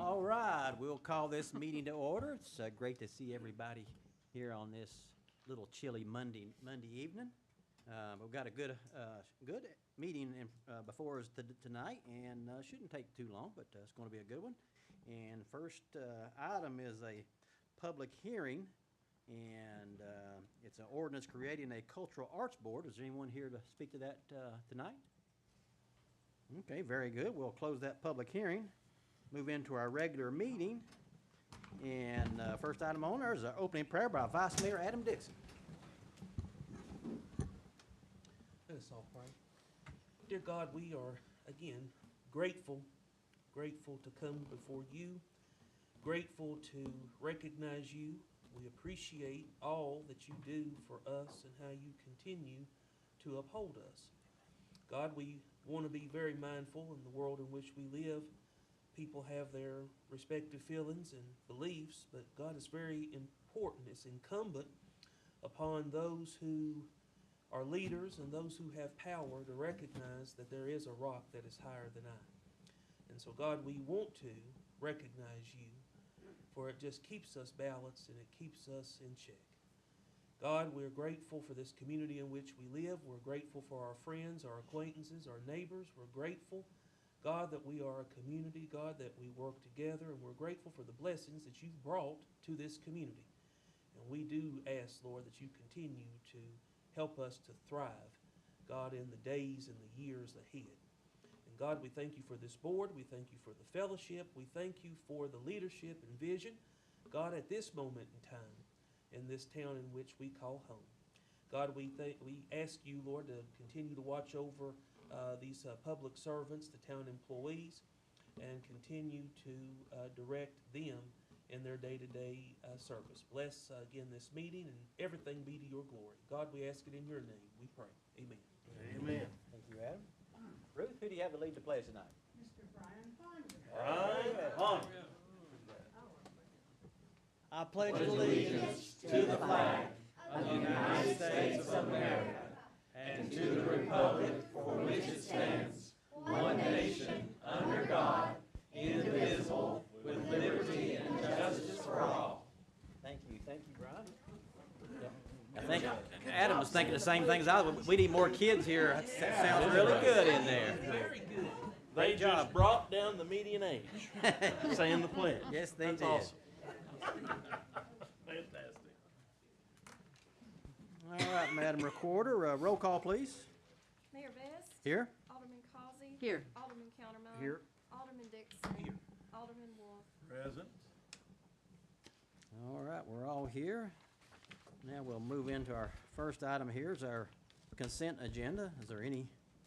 All right, we'll call this meeting to order. It's great to see everybody here on this little chilly Monday evening. We've got a good meeting before us tonight, and shouldn't take too long, but it's going to be a good one. And first item is a public hearing, and it's an ordinance creating a cultural arts board. Is there anyone here to speak to that tonight? Okay, very good. We'll close that public hearing. Move into our regular meeting, and first item on there is our opening prayer by Vice Mayor Adam Dixon. Let us all pray. Dear God, we are again grateful to come before you, grateful to recognize you. We appreciate all that you do for us and how you continue to uphold us. God, we want to be very mindful in the world in which we live. People have their respective feelings and beliefs, but God, is very important. It's incumbent upon those who are leaders and those who have power to recognize that there is a rock that is higher than I. And so, God, we want to recognize you, for it just keeps us balanced and it keeps us in check. God, we're grateful for this community in which we live. We're grateful for our friends, our acquaintances, our neighbors. We're grateful, God, that we are a community, God, that we work together, and we're grateful for the blessings that you've brought to this community. And we do ask, Lord, that you continue to help us to thrive, God, in the days and the years ahead. And God, we thank you for this board. We thank you for the fellowship. We thank you for the leadership and vision, God, at this moment in time in this town in which we call home. God, we ask you, Lord, to continue to watch over these public servants, the town employees, and continue to direct them in their day-to-day service. Bless again this meeting, and everything be to your glory. God, we ask it in your name. We pray. Amen. Amen. Thank you, Adam. Ruth, who do you have to lead the place tonight? Mr. Brian Ponder. Brian Ponder. I pledge allegiance to the flag of the United States of America and to the republic for which it stands, one nation, under God, indivisible, with liberty and justice for all. Thank you, Brian. Yeah. I think Adam was thinking the same thing as I was. We need more kids here. That sounds really good in there. Very good. They just brought down the median age, saying the pledge. Yes, they That's did. awesome. Fantastic. All right, Madam Recorder, roll call, please. Mayor Best. Here. Alderman Causey. Here. Alderman Countermine. Here. Alderman Dixon. Here. Alderman Wolf. Present. All right, we're all here. Now we'll move into our first item here is our consent agenda. Is there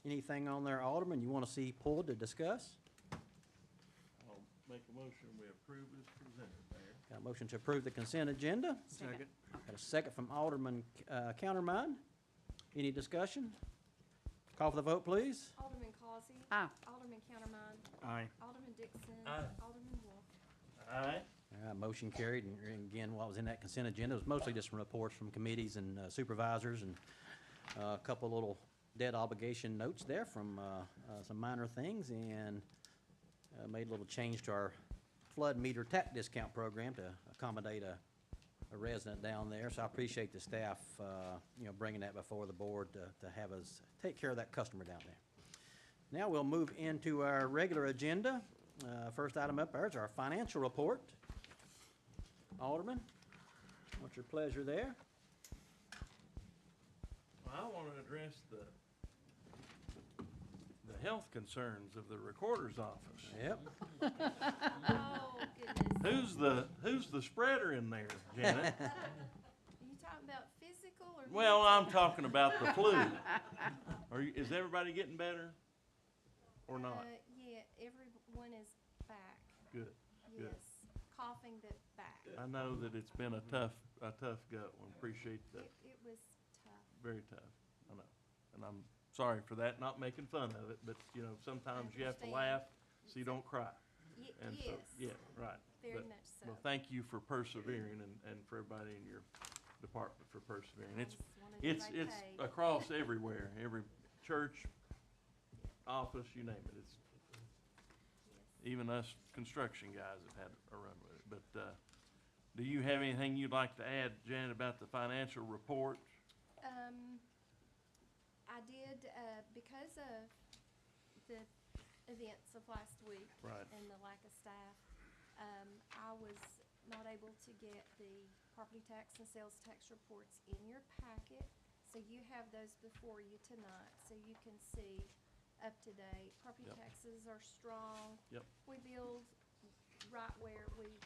anything on there, Alderman, you want to see pulled to discuss? I'll make a motion we approve as presented, Mayor. Got a motion to approve the consent agenda. Second. Got a second from Alderman Countermine. Any discussion? Call for the vote, please. Alderman Causey. Aye. Alderman Countermine. Aye. Alderman Dixon. Aye. Alderman Wolf. Aye. All right, motion carried. And again, what was in that consent agenda was mostly just reports from committees and supervisors and a couple little debt obligation notes there from some minor things, and made a little change to our flood meter tap discount program to accommodate a resident down there. So I appreciate the staff, bringing that before the board to have us take care of that customer down there. Now we'll move into our regular agenda. First item up there is our financial report. Alderman, what's your pleasure there? Well, I want to address the health concerns of the recorder's office. Yep. Oh, goodness. Who's the spreader in there, Janet? Are you talking about physical or? Well, I'm talking about the flu. Is everybody getting better or not? Yeah, everyone is back. Good. Good. Yes. Coughing but back. I know that it's been a tough go. We appreciate that. It was tough. Very tough. I know. And I'm sorry for that, not making fun of it, but sometimes you have to laugh so you don't cry. And yes. so, yeah, right. Very much so. Well, thank you for persevering and for everybody in your department for persevering. It's across everywhere, every church, office, you name it. even us construction guys have had a run with it. But, do you have anything you'd like to add, Janet, about the financial report? I did, because of the events of last week. Right. And the lack of staff, I was not able to get the property tax and sales tax reports in your packet. So you have those before you tonight, so you can see up to date. Property Yep. taxes are strong. Yep. We billed right where we,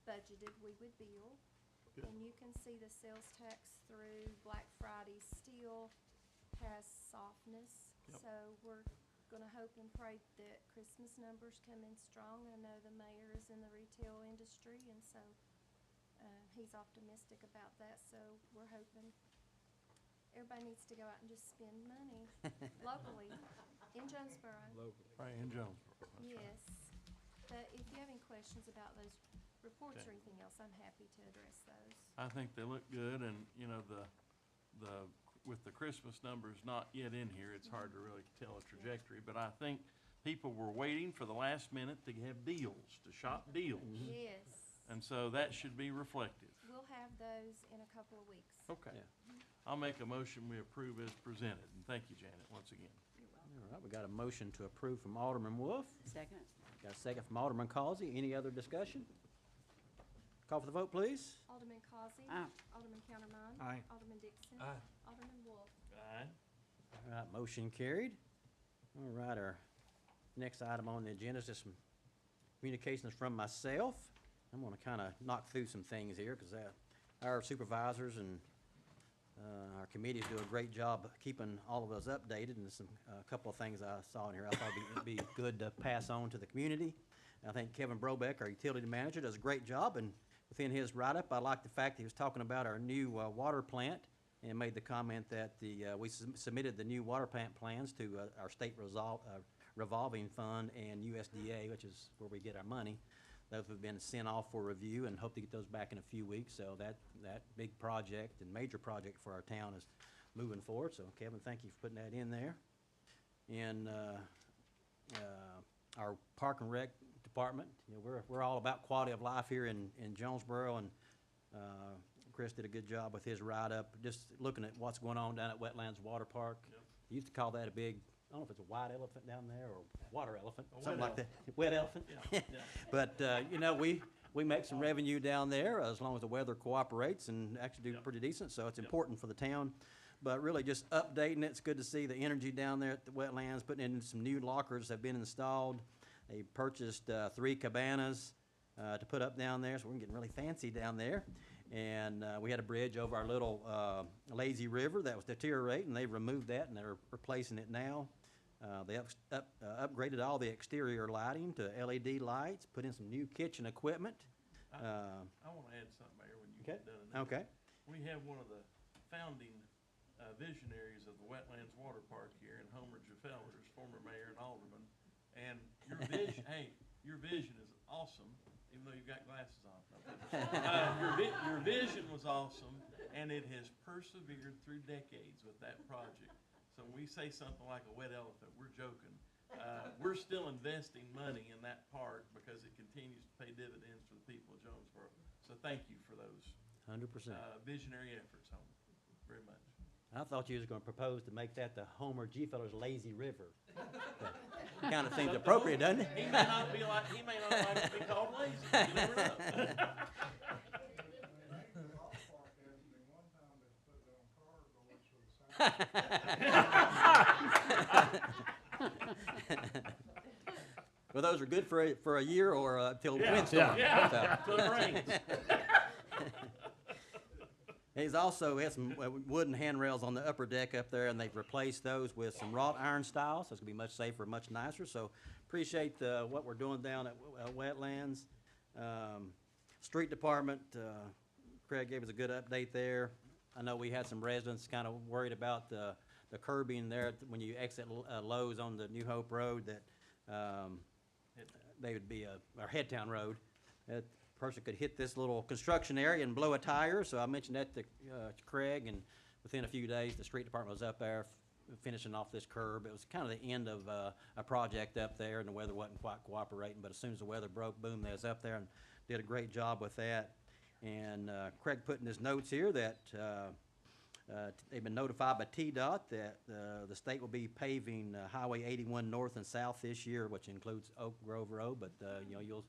budgeted we would bill. Good. And you can see the sales tax through Black Friday still has softness. Yep. So we're gonna hope and pray that Christmas numbers come in strong. I know the mayor is in the retail industry, and so, he's optimistic about that, so we're hoping. Everybody needs to go out and just spend money locally in Jonesborough. Right, in Jonesborough. That's right. Yes, but if you have any questions about those reports Okay. or anything else, I'm happy to address those. I think they look good, and, you know, with the Christmas numbers not yet in here, it's hard to really tell a trajectory, but I think people were waiting for the last minute to have deals, to shop deals. Yes, And so that should be reflective. we'll have those in a couple of weeks. Okay. Yeah. I'll make a motion we approve as presented, and thank you, Janet, once again. All right, we got a motion to approve from Alderman Wolf. Second. Got a second from Alderman Causey. Any other discussion? Call for the vote, please. Alderman Causey. Aye. Alderman Countermine. Aye. Alderman Dixon. Aye. Alderman Wolf. Aye. All right, motion carried. All right, our next item on the agenda is just some communications from myself. I'm gonna kinda knock through some things here, because our supervisors and our committees do a great job of keeping all of us updated, and some, a couple of things I saw in here I thought it'd be good to pass on to the community. I think Kevin Brobeck, our utility manager, does a great job, and within his write-up, I like the fact that he was talking about our new water plant, and made the comment that we submitted the new water plant plans to our state revolving fund and USDA, which is where we get our money. Those have been sent off for review, and hope to get those back in a few weeks. So that big project and major project for our town is moving forward. So Kevin, thank you for putting that in there. And our Park and Rec department, you know, we're all about quality of life here in Jonesborough, and Chris did a good job with his write-up, just looking at what's going on down at Wetlands Water Park. Yep. You used to call that a big, I don't know if it's a white elephant down there or water elephant, A something wet like that. Wet elephant? Yeah, yeah. But, you know, we make some revenue down there as long as the weather cooperates, and actually do Yep. pretty decent, so it's Yep. important for the town. But really just updating it, it's good to see the energy down there at the wetlands, putting in some new lockers have been installed. They purchased 3 cabanas to put up down there, so we're getting really fancy down there. And we had a bridge over our little lazy river that was deteriorating. They removed that, and they're replacing it now. They upgraded all the exterior lighting to LED lights, put in some new kitchen equipment. I wanna add something, Mayor, when you Okay. get done. in that. Okay. We have one of the founding visionaries of the Wetlands Water Park here, and Homer Jafellers, former mayor and alderman. And your vision, hey, your vision is awesome, even though you've got glasses on. Your vision was awesome, and it has persevered through decades with that project. So when we say something like a wet elephant, we're joking. We're still investing money in that park because it continues to pay dividends for the people of Jonesborough. So thank you for those 100%. visionary efforts, Homer, very much. I thought you was gonna propose to make that the Homer G. Feller's Lazy River. Kind of seems appropriate, doesn't it? He may not like to be called lazy. You never know. Well, those are good for a year or till windstorm. Yeah, So. till it rains. He's also had some wooden handrails on the upper deck up there, and they've replaced those with some wrought iron style, so it's gonna be much safer, much nicer. So appreciate what we're doing down at Wetlands. Street Department, Craig gave us a good update there. I know we had some residents kind of worried about the curbing there when you exit Lowe's on the New Hope Road, that they would be or Headtown Road. That person could hit this little construction area and blow a tire, so I mentioned that to Craig, and within a few days, the street department was up there finishing off this curb. It was kind of the end of a project up there, and the weather wasn't quite cooperating, but as soon as the weather broke, boom, they was up there and did a great job with that. And Craig put in his notes here that they've been notified by TDOT that the state will be paving Highway 81 north and south this year, which includes Oak Grove Road, but you know,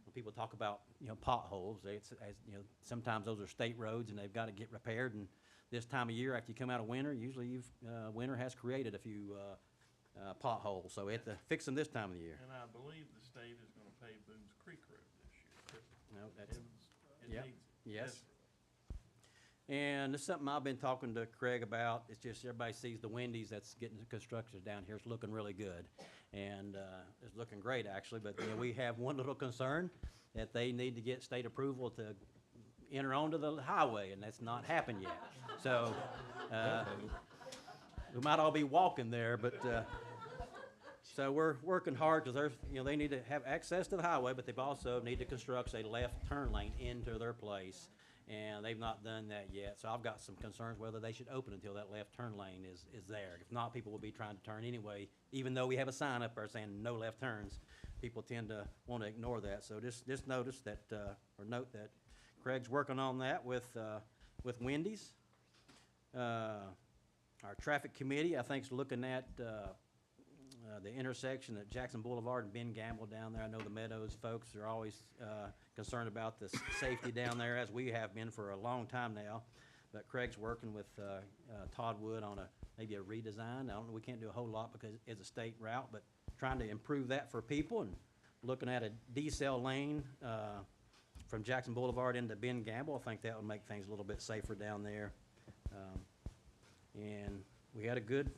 when people talk about, you know, potholes, you know, sometimes those are state roads and they've got to get repaired, and this time of year, after you come out of winter, usually winter has created a few potholes, so we have to fix them this time of the year. And I believe the state is gonna pave Boone's Creek Road this year. No, that's, It Yep. needs it. yes. desperately. And it's something I've been talking to Craig about. It's just everybody sees the Wendy's that's getting constructed down here. It's looking really good. And it's looking great, actually. But you know, we have one little concern, that they need to get state approval to enter onto the highway, and that's not happened yet. So we might all be walking there, but so we're working hard, because there's, you know, they need to have access to the highway, but they've also need to construct a left turn lane into their place. And they've not done that yet, so I've got some concerns whether they should open until that left turn lane is there. If not, people will be trying to turn anyway, even though we have a sign up there saying no left turns. People tend to want to ignore that, so just notice that, or note that Craig's working on that with Wendy's. Our traffic committee, I think, is looking at the intersection at Jackson Boulevard and Ben Gamble down there. I know the Meadows folks are always concerned about the safety down there, as we have been for a long time now. But Craig's working with Todd Wood on maybe a redesign. I don't know, we can't do a whole lot because it's a state route, but trying to improve that for people, and looking at a decel lane from Jackson Boulevard into Ben Gamble. I think that would make things a little bit safer down there. And we had a good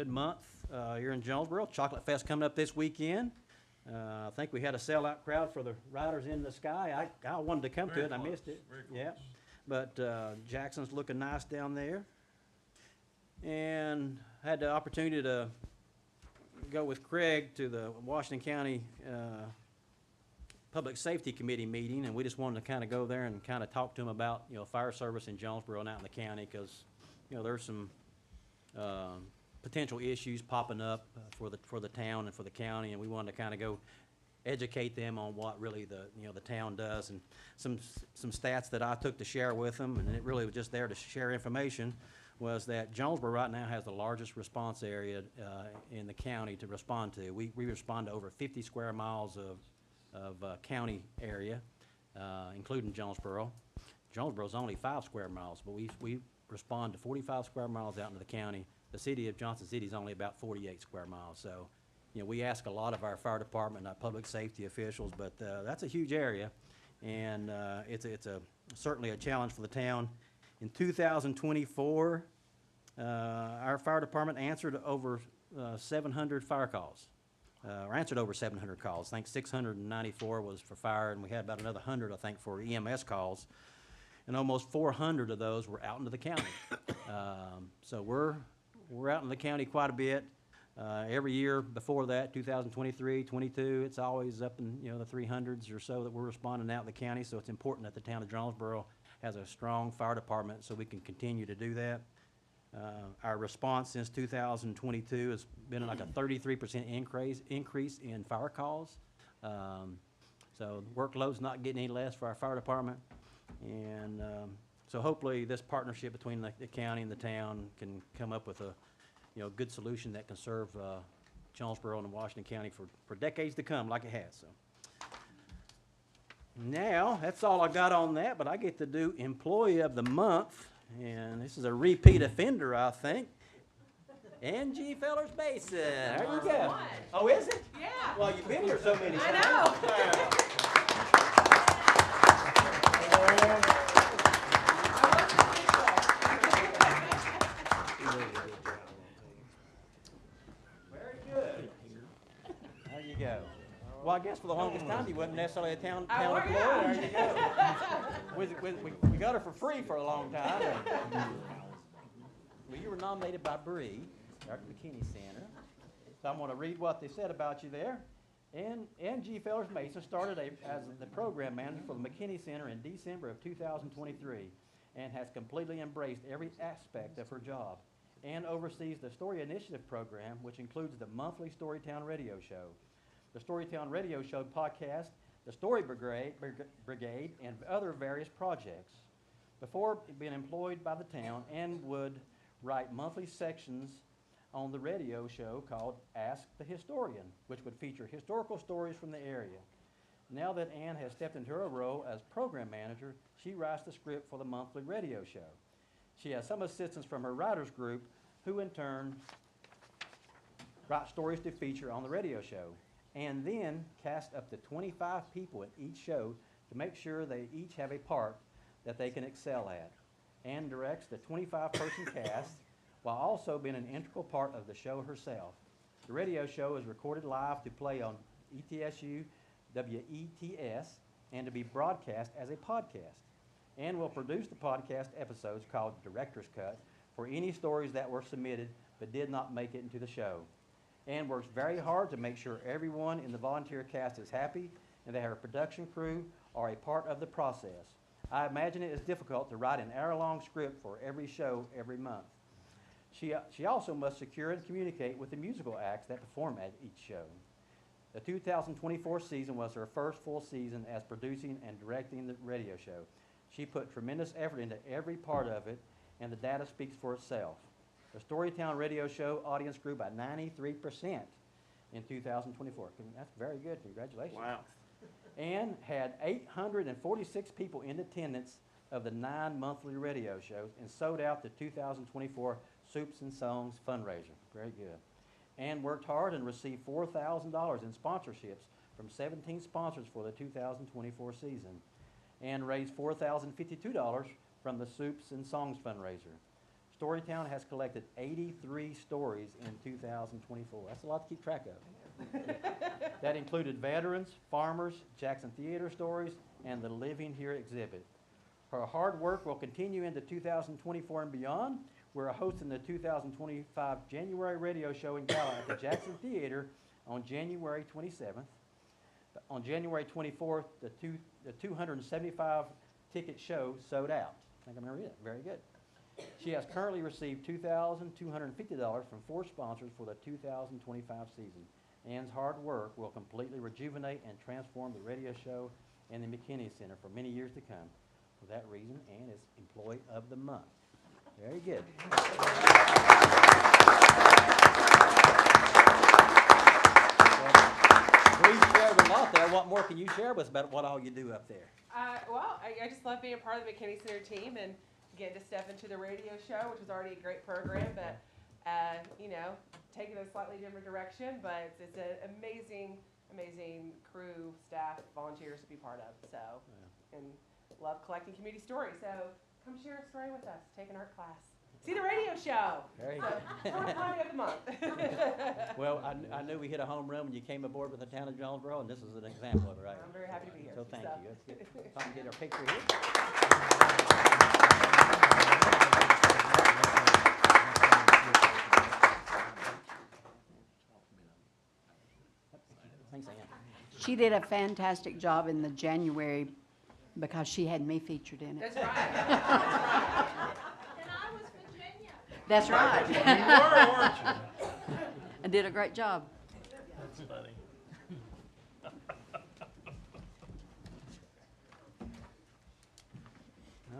month here in Jonesborough. Chocolate Fest coming up this weekend. I think we had a sellout crowd for the Riders in the Sky. I wanted to come to it, and I missed it. Very Yeah, close. but Jackson's looking nice down there. And had the opportunity to go with Craig to the Washington County Public Safety Committee meeting, and we just wanted to kind of go there and kind of talk to him about, you know, fire service in Jonesborough and out in the county, because, you know, there's some potential issues popping up for the town and for the county, and we wanted to kind of go educate them on what really the town does. And some stats that I took to share with them, and it really was just there to share information, was that Jonesborough right now has the largest response area in the county to respond to. We respond to over 50 square miles of county area, including Jonesborough. Jonesborough's only 5 square miles, but we respond to 45 square miles out into the county. The city of Johnson City is only about 48 square miles. So, you know, we ask a lot of our fire department and our public safety officials, but that's a huge area, and it's certainly a challenge for the town. In 2024, our fire department answered over 700 fire calls, or answered over 700 calls. I think 694 was for fire, and we had about another 100, I think, for EMS calls. And almost 400 of those were out into the county. So we're out in the county quite a bit. Every year before that, 2023, 22, it's always up in, you know, the 300s or so that we're responding out in the county. So it's important that the town of Jonesborough has a strong fire department so we can continue to do that. Our response since 2022 has been like a 33% increase in fire calls. So the workload's not getting any less for our fire department. And so hopefully this partnership between the county and the town can come up with a, you know, good solution that can serve Jonesborough and Washington County for decades to come, like it has. So now that's all I got on that, but I get to do Employee of the Month, and this is a repeat offender, I think. Angie Fellers Mason, there you go. Oh, is it? Yeah. Well, you've been here so many times. I know. Very good. There you go. Well, I guess for the longest time, you wasn't necessarily a town employee. There you go. We got her for free for a long time. Well, you were nominated by Bree, Dr. McKinney Center. So I'm going to read what they said about you there. Angie Fellers Mason started as the program manager for the McKinney Center in December of 2023 and has completely embraced every aspect of her job. and oversees the Story Initiative program, which includes the monthly Storytown Radio Show. The Storytown Radio Show podcast, the Story Brigade, and other various projects. Before being employed by the town, Ann would write monthly sections on the radio show called Ask the Historian, which would feature historical stories from the area. Now that Ann has stepped into her role as program manager, she writes the script for the monthly radio show. She has some assistance from her writers group, who in turn write stories to feature on the radio show, and then cast up to 25 people in each show to make sure they each have a part that they can excel at. Ann directs the 25-person cast while also being an integral part of the show herself. The radio show is recorded live to play on ETSU, WETS, and to be broadcast as a podcast. Ann will produce the podcast episodes called Director's Cut for any stories that were submitted but did not make it into the show. Ann works very hard to make sure everyone in the volunteer cast is happy and that her production crew are a part of the process. I imagine it is difficult to write an hour-long script for every show every month. She also must secure and communicate with the musical acts that perform at each show. The 2024 season was her first full season as producing and directing the radio show. She put tremendous effort into every part of it, and the data speaks for itself. The Storytown radio show audience grew by 93% in 2024. That's very good. Congratulations. Wow. And had 846 people in attendance of the 9 monthly radio shows and sold out the 2024 Soups and Songs fundraiser. Very good. And worked hard and received $4,000 in sponsorships from 17 sponsors for the 2024 season, and raised $4,052 from the Soups and Songs fundraiser. Storytown has collected 83 stories in 2024. That's a lot to keep track of. That included veterans, farmers, Jackson Theater stories, and the Living Here exhibit. Her hard work will continue into 2024 and beyond. We're hosting the 2025 January radio show in Gala at the Jackson Theater on January 27th. On January 24th, the 275 ticket show sold out. I think I'm going to read it. Very good. She has currently received $2,250 from 4 sponsors for the 2025 season. Ann's hard work will completely rejuvenate and transform the radio show and the McKinney Center for many years to come. For that reason, Ann is Employee of the Month. Very good. Well, we shared a lot there. What more can you share with us about what all you do up there? Well, I just love being a part of the McKinney Center team and getting to step into the radio show, which was already a great program, but, you know, taking a slightly different direction, but it's an amazing, amazing crew, staff, volunteers to be part of, so, and love collecting community stories, so come share a story with us, take an art class. See the radio show. Very So, good. we're Employee of the Month. Well, I knew we hit a home run when you came aboard with the town of Jonesborough, and this is an example of it, right? I'm very happy to be here. So thank So. you. Let's get, if I can get our picture here. Thanks, Ann. She did a fantastic job in the January because she had me featured in it. That's right. And I was Virginia. That's right. You were, weren't you? I did a great job. That's funny.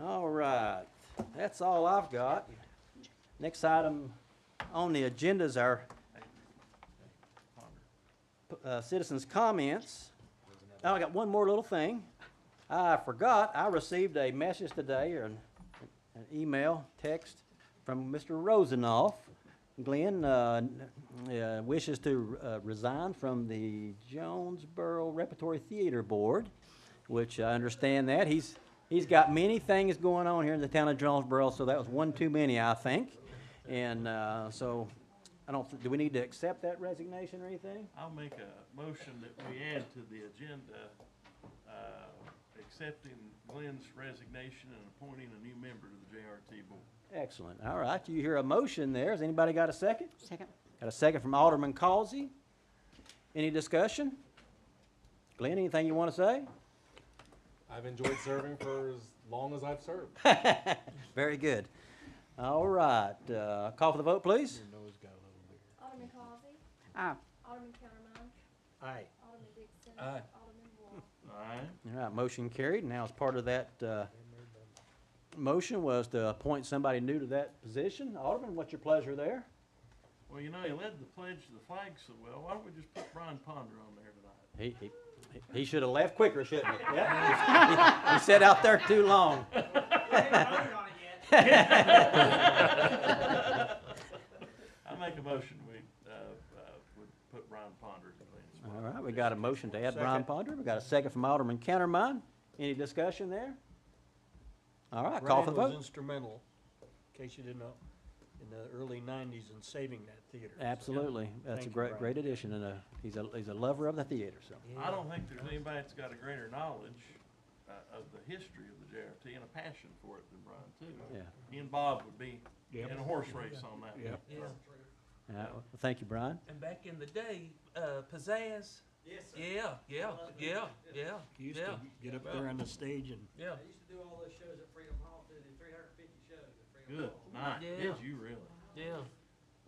All right, that's all I've got. Next item on the agenda is our citizens' comments. Oh, I got one more little thing. I forgot, I received a message today, or an email, text from Mr. Rosenoff. Glenn wishes to resign from the Jonesborough Repertory Theater Board, which I understand that. He's got many things going on here in the town of Jonesborough, so that was one too many, I think. And so, do we need to accept that resignation or anything? I'll make a motion that we add to the agenda, accepting Glenn's resignation and appointing a new member to the JRT board. Excellent. All right, you hear a motion there. Has anybody got a second? Second. Got a second from Alderman Causey. Any discussion? Glenn, anything you want to say? I've enjoyed serving for as long as I've served. Very good. All right, call for the vote, please. Alderman Causey, Aye. Alderman Countermine, Aye. Alderman Dixon. Aye. Alderman Wolf. Aye. All right, motion carried. Now, as part of that motion was to appoint somebody new to that position. Alderman, what's your pleasure there? Well, you know, he led the pledge to the flag so well. Why don't we just put Brian Ponder on there tonight? He should have left quicker, shouldn't he? Yeah. He sat out there too long. I make a motion, we would put Brian Ponder in the All spot. right, we got a motion to add Brian Ponder. We got a second from Alderman Countermine. Any discussion there? All right, call for the Brian was vote. instrumental, in case you didn't know, in the early '90s in saving that theater. So, Absolutely. That's a Thank you, great, Brian. great addition, and he's a lover of the theater, so. I don't think there's anybody that's got a greater knowledge of the history of the JRT and a passion for it than Brian, too. Yeah. He and Bob would be Yep. in a horse race on that. Yep. Yeah. All right, well, thank you, Brian. And back in the day, pizzazz. Yes, sir. Yeah. He used to get up there on the stage and Yeah. I used to do all those shows at Freedom Hall, did 350 shows at Freedom Good, Hall. nice. Yeah. Did you really? Yeah.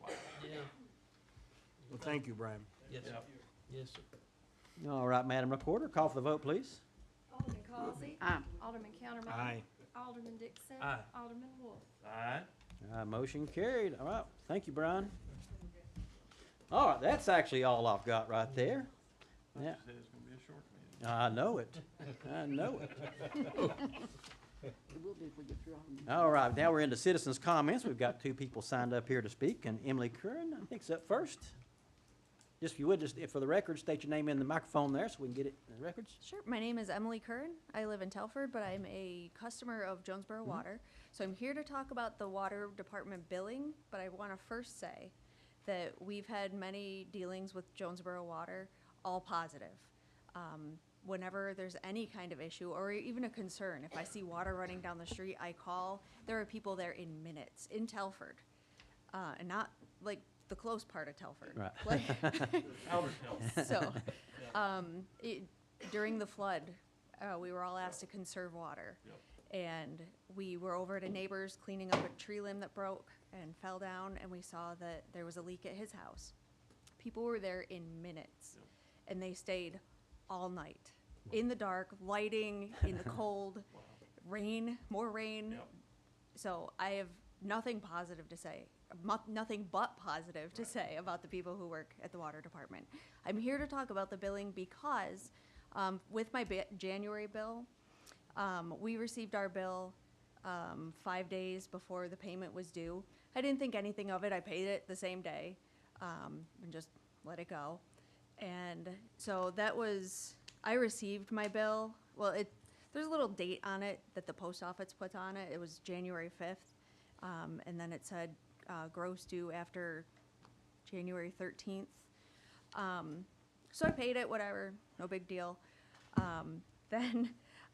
Wow. Yeah. well, thank you, Brian. Yes, sir. Yep. Yes, sir. All right, Madam Recorder, call for the vote, please. Alderman Causey. Aye. Alderman Countermine. Aye. Alderman Dixon. Aye. Alderman Wolf. Aye. Motion carried. All right, thank you, Brian. All right, that's actually all I've got right there. I Yeah. just said it's gonna be a short meeting. I know it. I know it. All right, now we're into citizens' comments. We've got two people signed up here to speak, and Emily Curran, I think's up first. Just, if you would, just for the record, state your name in the microphone there so we can get it in the records. Sure. My name is Emily Curran. I live in Telford, but I'm a customer of Jonesborough Water. So I'm here to talk about the water department billing, but I want to first say that we've had many dealings with Jonesborough Water, all positive. Whenever there's any kind of issue or even a concern, if I see water running down the street, I call. There are people there in minutes in Telford, and not like the close part of Telford. Right. Like, Outer Health. so, during the flood, we were all asked to conserve water. Yep. And we were over at a neighbor's cleaning up a tree limb that broke and fell down, and we saw that there was a leak at his house. People were there in minutes, Yep. and they stayed all night, in the dark, lighting, in the cold, Wow. rain, more rain. Yep. So I have nothing positive to say, nothing but positive to say about the people who work at the water department. I'm here to talk about the billing because with my January bill, we received our bill 5 days before the payment was due. I didn't think anything of it. I paid it the same day and just let it go. And so that was, I received my bill. Well, there's a little date on it that the post office puts on it. It was January 5th. And then it said gross due after January 13th. So I paid it, whatever, no big deal. Then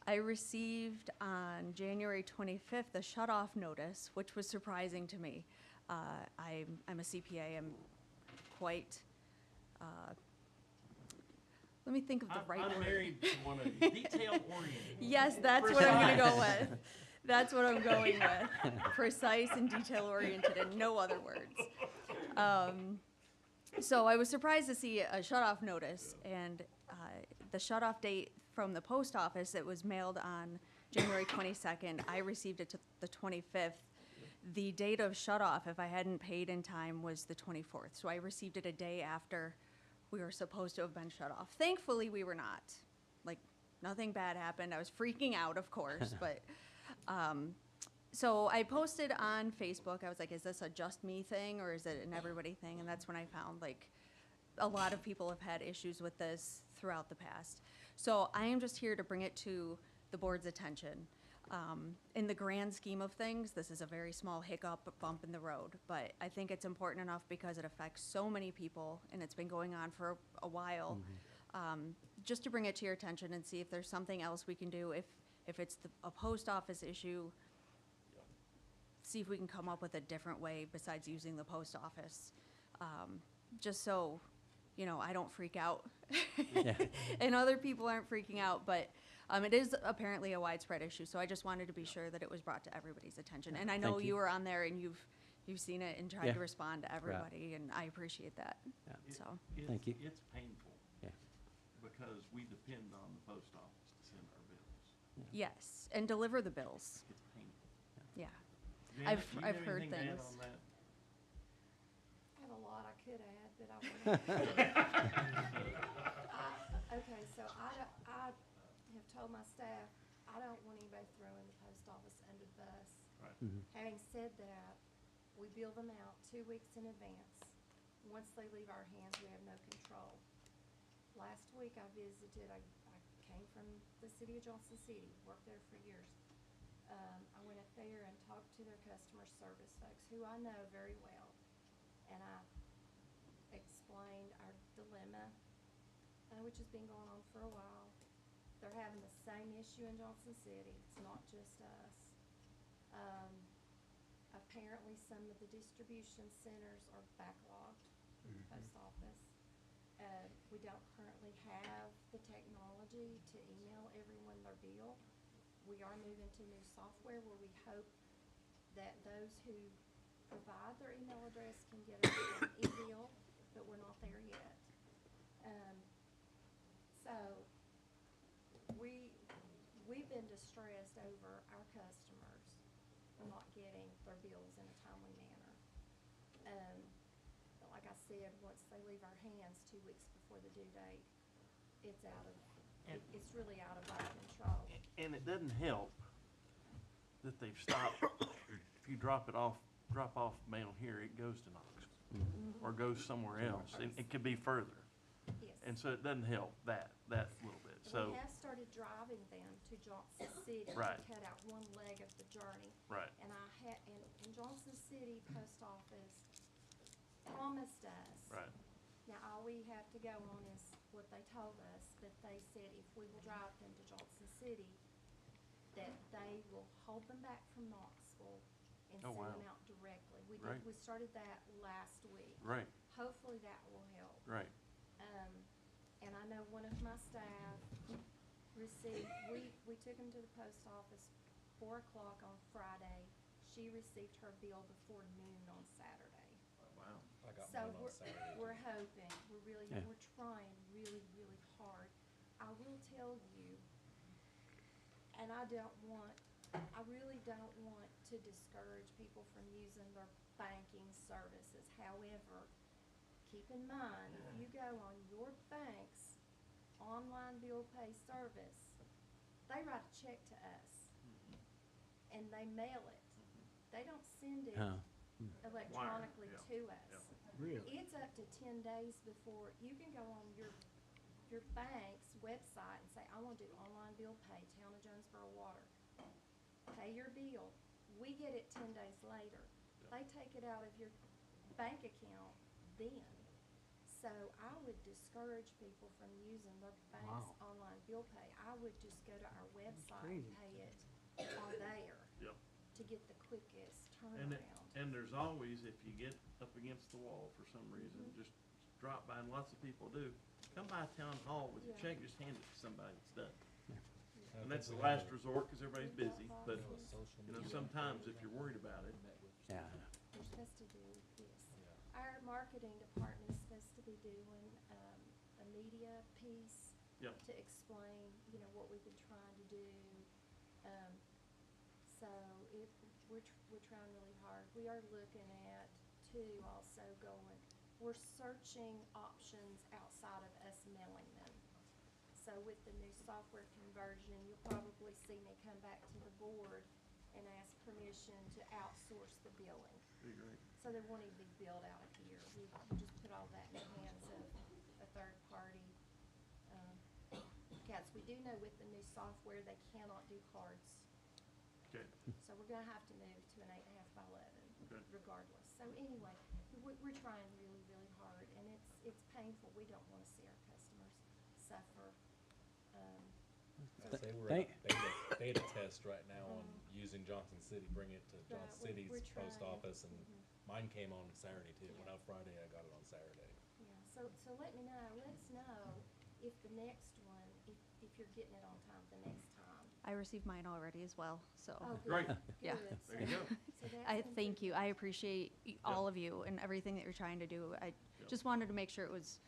I received on January 25th a shut-off notice, which was surprising to me. I'm a CPA. I'm quite, let me think of the right I'm word. married to one of you, detail-oriented. Yes, that's what I'm gonna go with. That's what I'm going with. Precise and detail-oriented and no other words. So I was surprised to see a shut-off notice, and the shut-off date from the post office, it was mailed on January 22nd. I received it to the 25th. The date of shut-off, if I hadn't paid in time, was the 24th. So I received it a day after we were supposed to have been shut off. Thankfully, we were not. Like, nothing bad happened. I was freaking out, of course, but so I posted on Facebook. I was like, is this a just me thing or is it an everybody thing? And that's when I found like a lot of people have had issues with this throughout the past. So I am just here to bring it to the board's attention. In the grand scheme of things, this is a very small hiccup, bump in the road, but I think it's important enough because it affects so many people and it's been going on for a while. Just to bring it to your attention and see if there's something else we can do. If it's a post office issue, see if we can come up with a different way besides using the post office. Just so, you know, I don't freak out Yeah. and other people aren't freaking out. But It is apparently a widespread issue, so I just wanted to be sure that it was brought to everybody's attention. And I know Thank you. you were on there and you've seen it and tried Yeah. to respond to everybody, and I appreciate that. Yeah. It- So, Thank you. It's painful. Yeah. Because we depend on the post office to send our bills. yes, and deliver the bills. It's painful. Yeah. Janet, I've do you I've have heard anything to add things. on that? I have a lot I could add, but I won't. Okay, so I have told my staff, I don't want anybody throwing the post office under the bus. Right. Having said that, we bill them out 2 weeks in advance. Once they leave our hands, we have no control. Last week I visited, I came from the city of Johnson City, worked there for years. I went up there and talked to their customer service folks, who I know very well. And I explained our dilemma, which has been going on for a while. They're having the same issue in Johnson City. It's not just us. Apparently, some of the distribution centers are backlogged with the post office. We don't currently have the technology to email everyone their bill. We are moving to new software where we hope that those who provide their email address can get an e-bill, but we're not there yet. So we've been distressed over our customers not getting their bills in a timely manner. But like I said, once they leave our hands 2 weeks before the due date, it's it's really out of our control. And it doesn't help that they've stopped. If you drop off mail here, it goes to Knoxville or goes somewhere else, and it could be further. Yes. And so it doesn't help that little bit. So, We have started driving them to Johnson City Right. to cut out one leg of the journey. right, And in Johnson City Post Office promised us. right. Now, all we have to go on is what they told us, but they said if we will drive them to Johnson City, that they will hold them back from Knoxville and Oh, send wow. them out directly. Right. We started that last week. Right, Hopefully that will help. right. And I know one of my staff received, we took them to the post office 4 o'clock on Friday. She received her bill before noon on Saturday. Wow. I got So mine on Saturday. we're hoping, Yeah. we're trying really, really hard. I will tell you, and I really don't want to discourage people from using their banking services. However, keep in mind, if you go on your bank's online bill pay service, they write a check to us and they mail it. They don't send it Oh. electronically yeah, to us. Really? It's up to 10 days before you can go on your bank's website and say, I want to do online bill pay, Town of Jonesborough Water. Pay your bill. We get it 10 days later. They take it out of your bank account then. So I would discourage people from using their bank's online bill pay. I would just go to our website and pay it on there Yep. to get the quickest And turnaround. and there's always, if you get up against the wall for some reason, just drop by, and lots of people do. Come by town hall with your Yeah. check, just hand it to somebody, it's done. I And that's the think we last have resort, because everybody's busy, but, a social you know, media sometimes program if you're worried about it, Yeah. We're supposed to do this. Yeah. Our marketing department is supposed to be doing a media piece Yep. to explain, what we've been trying to do. So we're trying really hard. We are looking at too also we're searching options outside of us mailing them. So with the new software conversion, you'll probably see me come back to the board and ask permission to outsource the billing. be great. So there won't even be billed out of here. We just put all that in the hands of a third party. Cats, we do know with the new software, they cannot do cards. Okay, So we're gonna have to move to an 8.5 by 11 Okay. regardless. So anyway, we're trying really, really hard and it's painful. We don't wanna see our customers suffer. They were Thank- at a beta test right now on using Johnson City, bring it to Johnson Right, we're City's post trying. office, and mine came on Saturday too. It went out Friday, I got it on Saturday. Yeah, so let us know if the next one, if you're getting it on time the next time. I received mine already as well, so. Oh, Great. good, Yeah. good. There you go. So that's I something- thank you. I appreciate all of you and everything that you're trying to do. I just wanted to make sure it was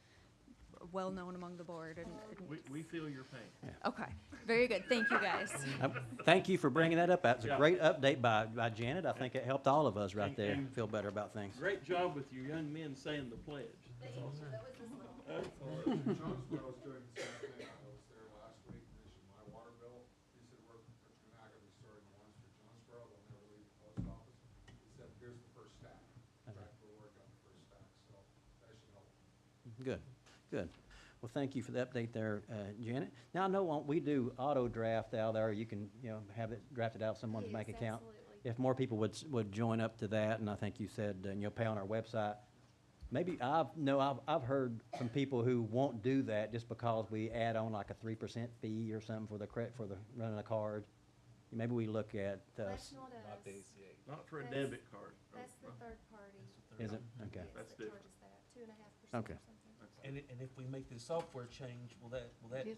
well-known among the board and, We feel your pain. okay, very good. Thank you, guys. Thank you for bringing that up. That's a Yeah. great update by Janet. I think it helped all of us right there And- feel better about things. Great job with your young men saying the pledge. That's awesome. Jonesborough's doing the same thing. I was there last week, and issued my water bill. He said, we're not gonna be starting the ones for Jonesborough, they'll never leave the post office. He said, here's the first stack. In fact, we're working on the first stack, so that should help. Good, good. Well, thank you for the update there, Janet. Now, I know we do auto draft out there. You can, have it drafted out of someone's bank Yes, account. absolutely. If more people would join up to that, and I think you said, pay on our website. Maybe I've heard from people who won't do that just because we add on like a 3% fee or something for the running a card. Maybe we look at, That's not Not the us. ACA. Not for a That's- debit card. That's the third party. is it? Okay. Yes, That's that different. charges that, 2.5% Okay. or something. And if we make the software change, will that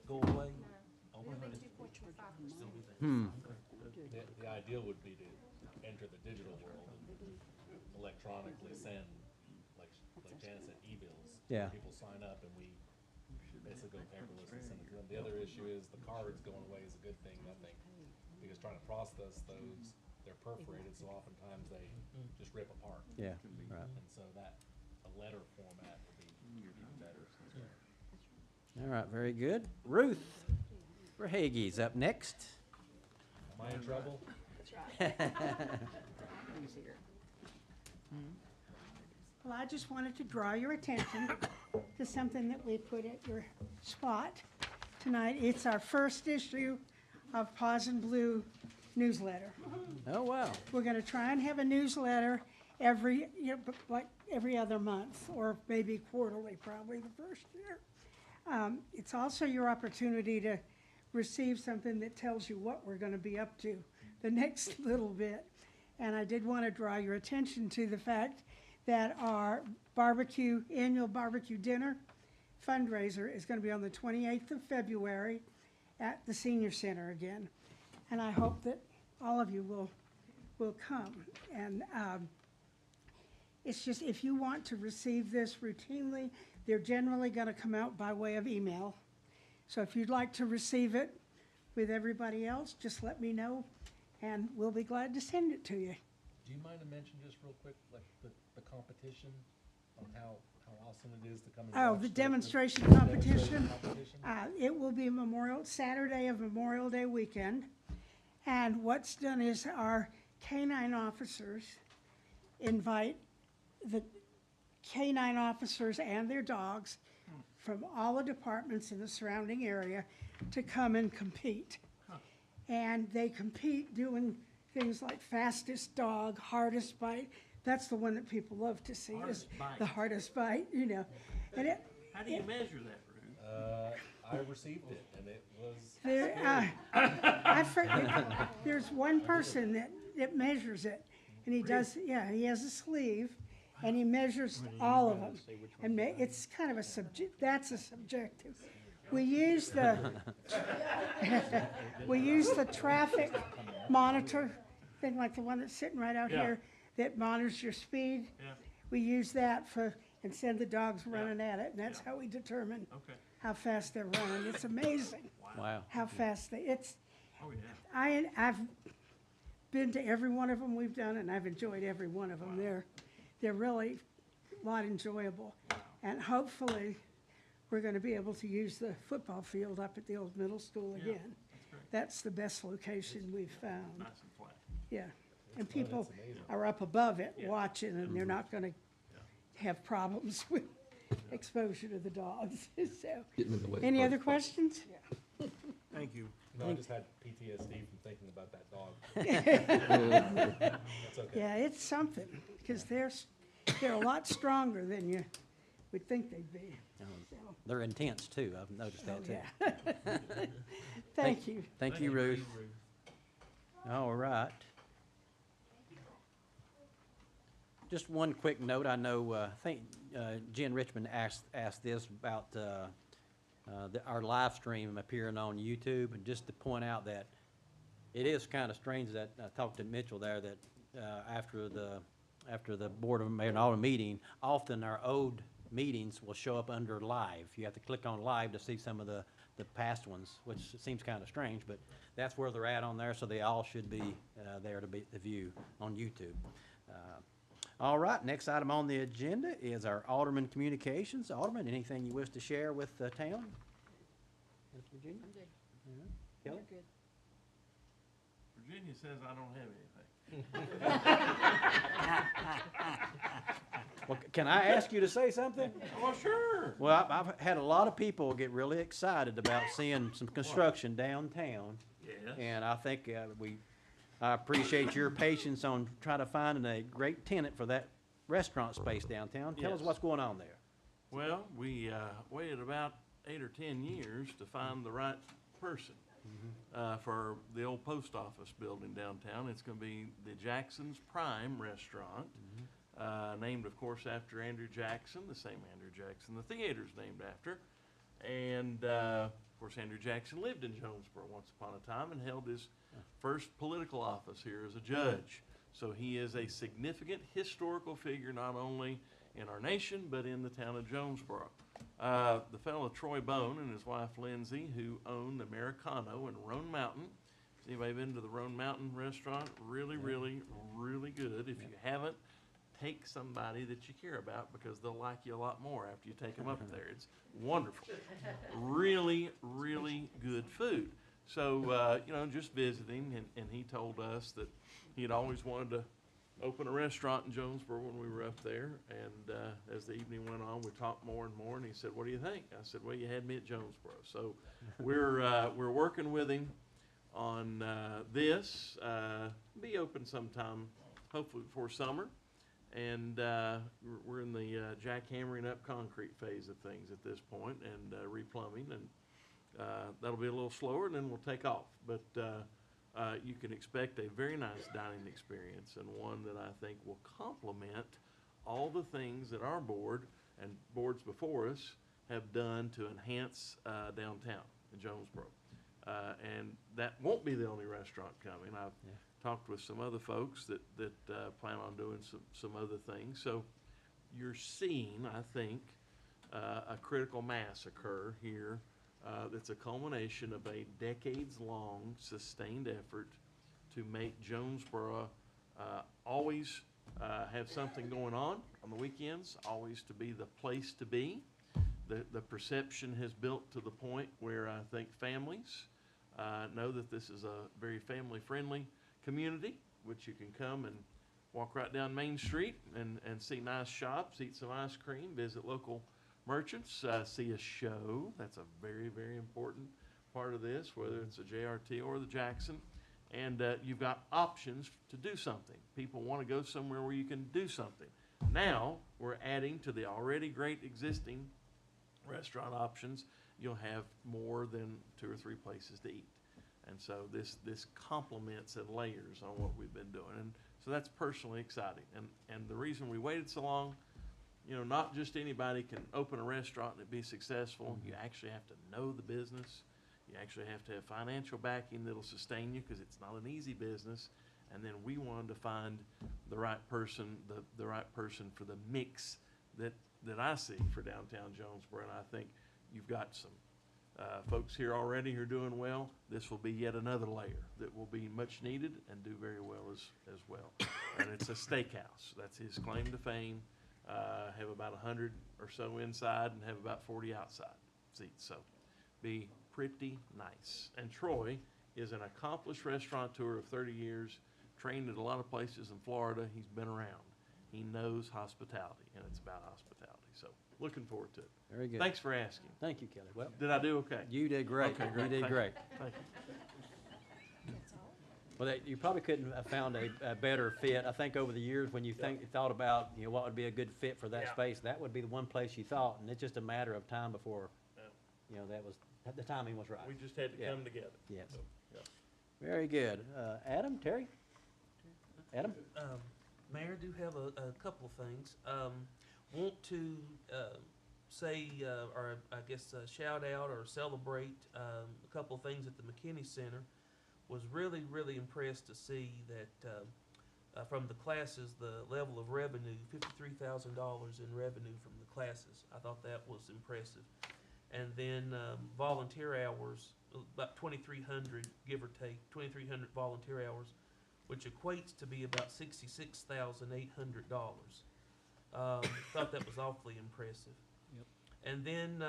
go away? No, Oh, it'll be really? 2.25%. The ideal would be to enter the digital world and electronically send, like Janet said, e-bills. Yeah. People sign up and we basically go paperless and send it to them. The other issue is the cards going away is a good thing, I think, because trying to process those, they're perforated, so oftentimes they just rip apart. Yeah, right. And so a letter format would be better. All right, very good. Ruth Verhaeghe's up next. Am I in trouble? Well, I just wanted to draw your attention to something that we put at your spot tonight. It's our first issue of Paws and Blue newsletter. Oh, wow. We're gonna try and have a newsletter every other month, or maybe quarterly, probably the first year. It's also your opportunity to receive something that tells you what we're gonna be up to the next little bit. And I did want to draw your attention to the fact that our annual barbecue dinner fundraiser is going to be on the 28th of February at the Senior Center again. And I hope that all of you will come. And it's just, if you want to receive this routinely, they're generally going to come out by way of email. So if you'd like to receive it with everybody else, just let me know, and we'll be glad to send it to you. Do you mind to mention just real quick, like the competition on how awesome it is to come and Oh, watch the the demonstration demonstration competition. competition? It will be Saturday of Memorial Day weekend. And what's done is our canine officers invite the canine officers and their dogs from all the departments in the surrounding area to come and compete. And they compete doing things like fastest dog, hardest bite. That's the one that people love to see, is Hardest bite. the hardest bite, And How do you measure that, Ruth? I received it and it was there, there's one person that measures it, and he does, he has a sleeve, and he measures all of them. And it's kind of that's a subjective. We use the, traffic monitor, thing like the one that's sitting right out Yeah. here, that monitors your speed. Yeah, We use that and send the dogs running at it, and that's how we determine okay. how fast they're running. It's amazing Wow. how fast Oh, yeah. I've been to every one of them we've done, and I've enjoyed every one of them. They're really a lot enjoyable. And hopefully, we're gonna be able to use the football field up at the old middle school Yeah, again. that's great. That's the best location we've found, Nice and flat. yeah. And people that's amazing. are up above it Yeah. watching, and they're not gonna have problems with exposure to the dogs, so. Any other questions? Thank you. I just had PTSD from thinking about that dog. That's okay. Yeah, it's something, because they're a lot stronger than you would think they'd be. So, They're intense, too. I've noticed that, too. yeah. Thank you. Thank you, Ruth. All right. Just one quick note. I know, I think Jen Richmond asked this about our live stream appearing on YouTube, and just to point out that it is kind of strange that I talked to Mitchell there that after the Board of Mayor and Alderman meeting, often our old meetings will show up under live. You have to click on live to see some of the past ones, which seems kind of strange, but that's where they're at on there, so they all should be there to be the view on YouTube. All right, next item on the agenda is our Alderman Communications. Alderman, anything you wish to share with the town? Ms. Virginia? I'm good. Kelly? Virginia says I don't have anything. Well, can I ask you to say something? Oh, sure. Well, I've had a lot of people get really excited about seeing some construction downtown. Yes. And I think I appreciate your patience on trying to find a great tenant for that restaurant space downtown. Tell us Yes. what's going on there. Well, we waited about 8 or 10 years to find the right person for the old post office building downtown. It's going to be the Jackson's Prime Restaurant, named, of course, after Andrew Jackson, the same Andrew Jackson the theater's named after. And, of course, Andrew Jackson lived in Jonesborough once upon a time and held his first political office here as a judge. So he is a significant historical figure not only in our nation but in the town of Jonesborough. The fellow Troy Bone and his wife Lindsay, who owned Americano in Roan Mountain. Has anybody been to the Roan Mountain restaurant? Really, really, really good. If you haven't, take somebody that you care about because they'll like you a lot more after you take them up there. It's wonderful. Really, really good food. So, just visiting, and he told us that he had always wanted to open a restaurant in Jonesborough when we were up there. And as the evening went on, we talked more and more, and he said, "What do you think?" I said, "Well, you had me at Jonesborough." So we're working with him on this. Be open sometime, hopefully before summer. And we're in the jackhammering up concrete phase of things at this point, and replumbing, and that'll be a little slower, and then we'll take off. But you can expect a very nice dining experience, and one that I think will complement all the things that our board and boards before us have done to enhance downtown in Jonesborough. And that won't be the only restaurant coming. I've talked with some other folks that plan on doing some other things. So you're seeing, I think, a critical mass occur here that's a culmination of a decades-long sustained effort to make Jonesborough always have something going on the weekends, always to be the place to be. The perception has built to the point where I think families know that this is a very family-friendly community, which you can come and walk right down Main Street and see nice shops, eat some ice cream, visit local merchants, see a show. That's a very, very important part of this, whether it's a JRT or the Jackson. And you've got options to do something. People want to go somewhere where you can do something. Now, we're adding to the already great existing restaurant options. You'll have more than 2 or 3 places to eat. And so this complements and layers on what we've been doing. And so that's personally exciting. And the reason we waited so long, not just anybody can open a restaurant and be successful. You actually have to know the business. You actually have to have financial backing that'll sustain you, because it's not an easy business. And then we wanted to find the right person, the right person for the mix that I see for downtown Jonesborough. And I think you've got some folks here already who are doing well. This will be yet another layer that will be much needed and do very well as well. And it's a steakhouse. That's his claim to fame. Have about 100 or so inside and have about 40 outside seats. So be pretty nice. And Troy is an accomplished restaurateur of 30 years, trained at a lot of places in Florida. He's been around. He knows hospitality, and it's about hospitality. So looking forward to it. Very good. Thanks for asking. Thank you, Kelly. Well, Did I do okay? you did great. Okay, great. You did Thank great. Thank you. Well, you probably couldn't have found a better fit. I think over the years, when you thought about what would be a good fit for that Yeah. space, that would be the one place you thought, and it's just a matter of time before, that was the timing was right. We just had to Yeah. come together. Yes. So, yeah. Very good. Adam, Terry? Adam? Mayor, do have a couple of things. Want to say, or I guess shout out or celebrate a couple of things at the McKinney Center. Was really, really impressed to see that from the classes, the level of revenue, $53,000 in revenue from the classes. I thought that was impressive. And then volunteer hours, about 2,300, give or take, 2,300 volunteer hours, which equates to be about $66,800. Thought that was awfully impressive. Yep. And then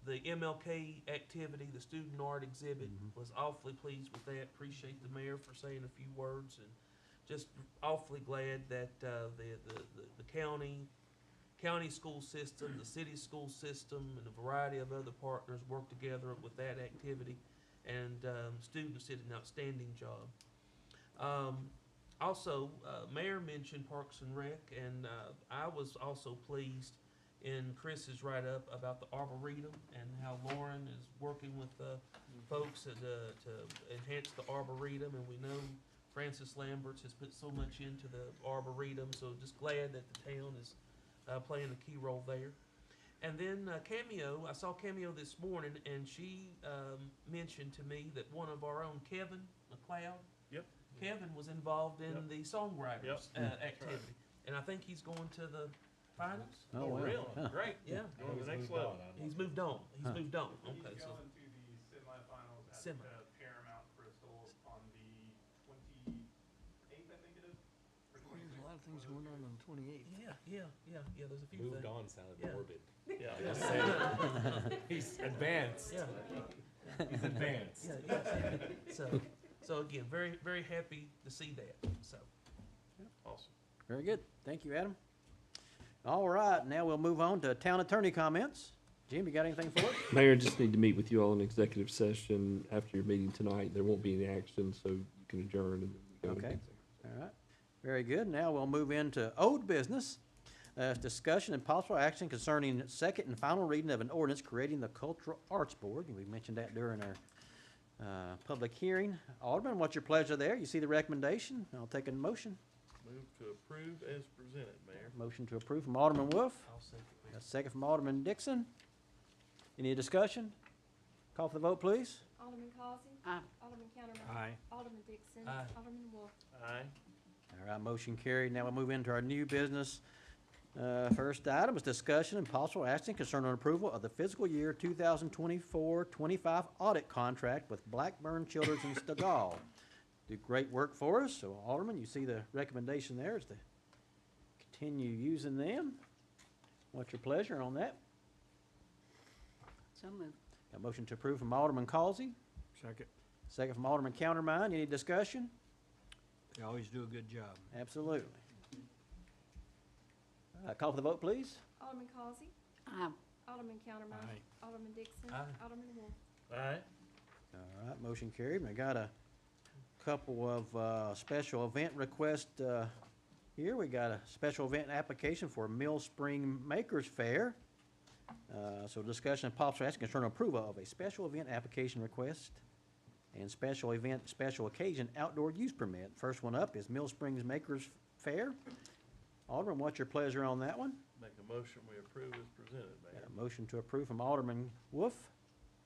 the MLK activity, the student art exhibit, was awfully pleased with that. Appreciate the mayor for saying a few words, and just awfully glad that the county school system, the city school system, and a variety of other partners worked together with that activity, and students did an outstanding job. Also, Mayor mentioned Parks and Rec, and I was also pleased in Chris's write-up about the Arboretum and how Lauren is working with folks to enhance the Arboretum, and we know Francis Lamberts has put so much into the Arboretum, so just glad that the town is playing a key role there. And then Cameo, I saw Cameo this morning, and she mentioned to me that one of our own, Kevin McLeod, Yep. Kevin was involved in the songwriters Yep. activity, and I think he's going to the finals. Oh, Oh, wow. really? Huh. Great. Yeah, Going to the next He's moved level. on, I know. he's moved on. He's Huh. moved on. Okay, He's so going to the semifinals at Semi. the Paramount Crystal on the 28th, I think it is. Or Boy, there's a 26th, lot of things one going on those on the 28th. yeah. There's a few Moved things. on sounded Yeah. morbid. Yeah. Just saying. He's advanced. Yeah. He's advanced. Yeah. So again, very, very happy to see that. So Awesome. Very good. Thank you, Adam. All right, now we'll move on to town attorney comments. Jim, you got anything for us? Mayor, just need to meet with you all in executive session after your meeting tonight. There won't be any action, so you can adjourn and go into Okay. executive. All right, very good. Now we'll move into old business. Discussion and possible action concerning second and final reading of an ordinance creating the Cultural Arts Board. We mentioned that during our public hearing. Alderman, what's your pleasure there? You see the recommendation? I'll take a motion. Move to approve as presented, Mayor. Motion to approve from Alderman Wolf. I'll second A second from Alderman Dixon. Any discussion? Call for the vote, please. Alderman Causey. Aye. Alderman Counterman. Aye. Alderman Dixon. Aye. Alderman Wolf. Aye. All right, motion carried. Now we'll move into our new business. First item is discussion and possible action concerning approval of the fiscal year 2024-25 audit contract with Blackburn Children's in Stegall. Do great work for us. So Alderman, you see the recommendation there is to continue using them. What's your pleasure on that? So moved. A motion to approve from Alderman Causey, Second. second from Alderman Countermine. Any discussion? They always do a good job. Absolutely. Call for the vote, please. Alderman Causey. Aye. Alderman Counterman. Aye. Alderman Dixon. Aye. Alderman Wolf. Aye. All right, motion carried. I got a couple of special event requests here. We got a special event application for Mill Spring Makers Fair. So discussion and possible action concerning approval of a special event application request and special event, special occasion outdoor use permit. First one up is Mill Springs Makers Fair. Alderman, what's your pleasure on that one? Make a motion we approve as presented, Got Mayor. a motion to approve from Alderman Wolf,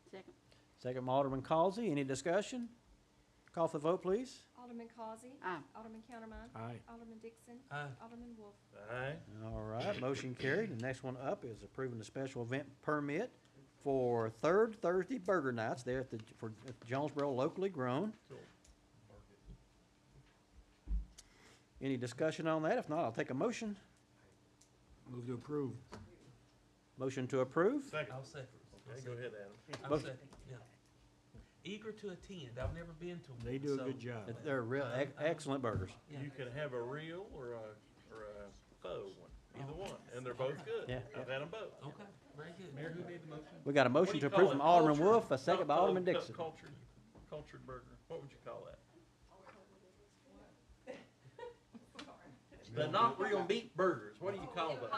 Second. second from Alderman Causey. Any discussion? Call for the vote, please. Alderman Causey. Aye. Alderman Counterman. Aye. Alderman Dixon. Aye. Alderman Wolf. Aye. All right, motion carried. The next one up is approving the special event permit for Third Thursday Burger Nights there at Jonesborough Locally Grown. Cool. Any discussion on that? If not, I'll take a motion. Move to approve. Motion to approve. Second. I'll second. Okay, go ahead, Adam. I'll Motion. second, yeah. Eager to attend. I've never been to one. They do a so- good job. They're real excellent burgers. Yeah. You can have a real or a faux one, either one, and they're both good. Yeah, I've had them both. Okay, very good. Mayor, who made the motion? We got a What do motion you to call approve it? from Alderman Cultured? Wolf, a second by Alderman Dixon. Cultured burger. What would you call that? The not real meat burgers. What do you call those?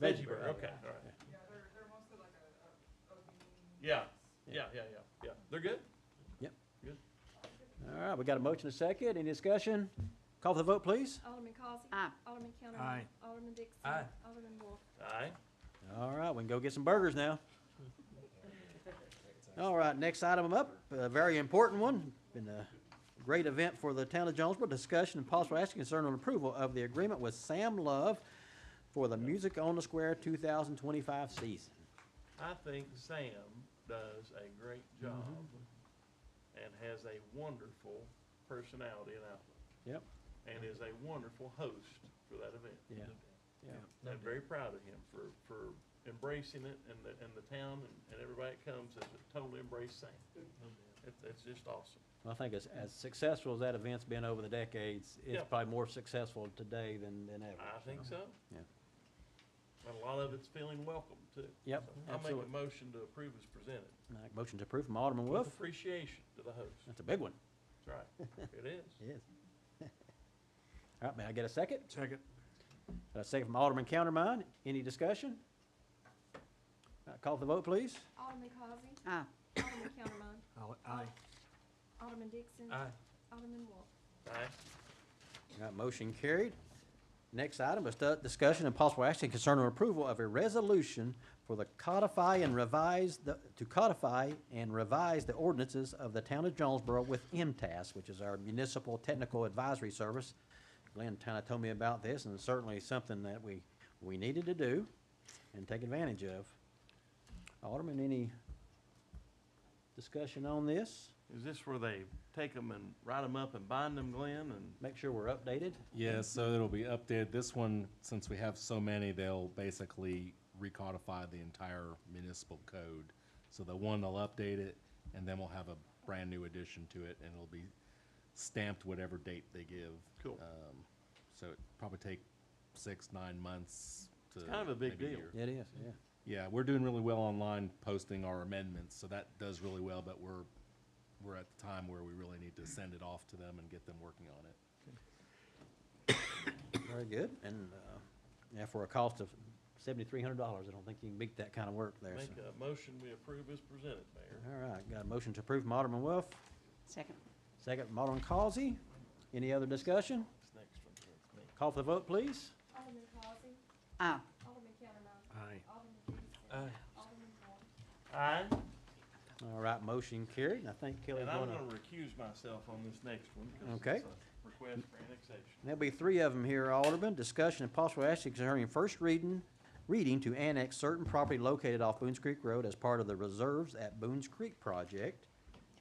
Veggie burger. Okay, all right. Yeah, they're mostly like a bean. Yeah. They're good? All right, we got a motion, a second. Any discussion? Call for the vote, please. Alderman Causey. Aye. Alderman County. Aye. Alderman Dixon. Aye. Alderman Wolf. Aye. All right, we can go get some burgers now. All right, next item up, a very important one. Been a great event for the town of Jonesborough. Discussion and possible action concerning approval of the agreement with Sam Love for the Music on the Square 2025 season. I think Sam does a great job and has a wonderful personality and outlook. Yep. And is a wonderful host for that event. Yeah. Yeah. I'm very proud of him for embracing it, and the town and everybody that comes has totally embraced Sam. It's just awesome. Well, I think as successful as that event's been over the decades, it's Yep. probably more successful today than ever. I think so. Yeah. And a lot of it's feeling welcome too. Yep, So I'll make absolutely. a motion to approve as presented. All right, motion to approve from Alderman With Wolf. appreciation to the host. That's a big one. That's right. It is. It is. All right, may I get a second? Second. A second from Alderman Countermine. Any discussion? Call for the vote, please. Alderman Causey. Aye. Alderman Countermine. Aye. Alderman Dixon. Aye. Alderman Wolf. Aye. All right, motion carried. Next item is discussion and possible action concerning approval of a resolution for the codify and revise the ordinances of the town of Jonesborough with MTAS, which is our Municipal Technical Advisory Service. Glenn kind of told me about this, and it's certainly something that we needed to do and take advantage of. Alderman, any discussion on this? Is this where they take them and write them up and bind them, Glenn, and? Make sure we're updated? Yeah, so it'll be updated. This one, since we have so many, they'll basically recodify the entire municipal code. So they'll update it, and then we'll have a brand new addition to it, and it'll be stamped whatever date they give. Cool. So it probably take 6-9 months to. It's kind of a big maybe deal. year. It is, yeah. Yeah, we're doing really well online posting our amendments, so that does really well, but we're at the time where we really need to send it off to them and get them working on it. Very good. And, yeah, for a cost of $7,300, I don't think you can beat that kind of work there. Make so. a motion we approve as presented, Mayor. All right, got a motion to approve from Alderman Wolf, Second. second from Alderman Causey. Any other discussion? This next one, it's me. Call for the vote, please. Alderman Causey. Aye. Alderman Countermine. Aye. Alderman Dixon. Aye. Alderman Wolf. Aye. All right, motion carried, and I think Kelly's And I'm gonna, gonna recuse myself on this next one, because Okay. it's a request for annexation. there'll be three of them here, Alderman. Discussion and possible action concerning first reading to annex certain property located off Boones Creek Road as part of the Reserves at Boones Creek project.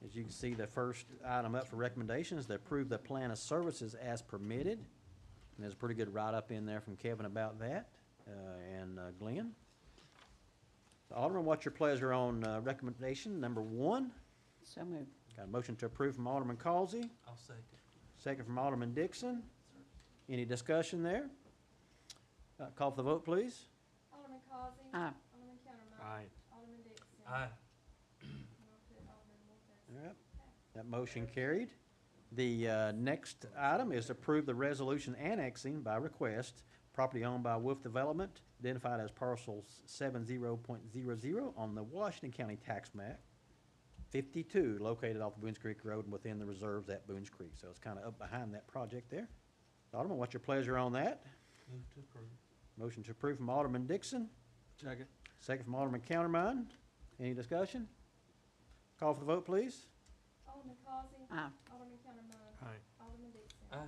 As you can see, the first item up for recommendation is to approve the plan of services as permitted. And there's a pretty good write-up in there from Kevin about that, and Glenn. Alderman, what's your pleasure on recommendation number one? So moved. Got a motion to approve from Alderman Causey, I'll second. second from Alderman Dixon. Any discussion there? Call for the vote, please. Alderman Causey. Aye. Alderman Countermine. Aye. Alderman Dixon. Aye. And I'll put Alderman Wolf as. All right, that motion carried. The next item is to approve the resolution annexing by request property owned by Wolf Development, identified as parcels 70.00 on the Washington County Tax Map 52, located off the Boones Creek Road and within the reserves at Boones Creek. So it's kind of up behind that project there. Alderman, what's your pleasure on that? Move to approve. Motion to approve from Alderman Dixon, Second. second from Alderman Countermine. Any discussion? Call for the vote, please. Alderman Causey. Aye. Alderman Countermine. Aye. Alderman Dixon. Aye.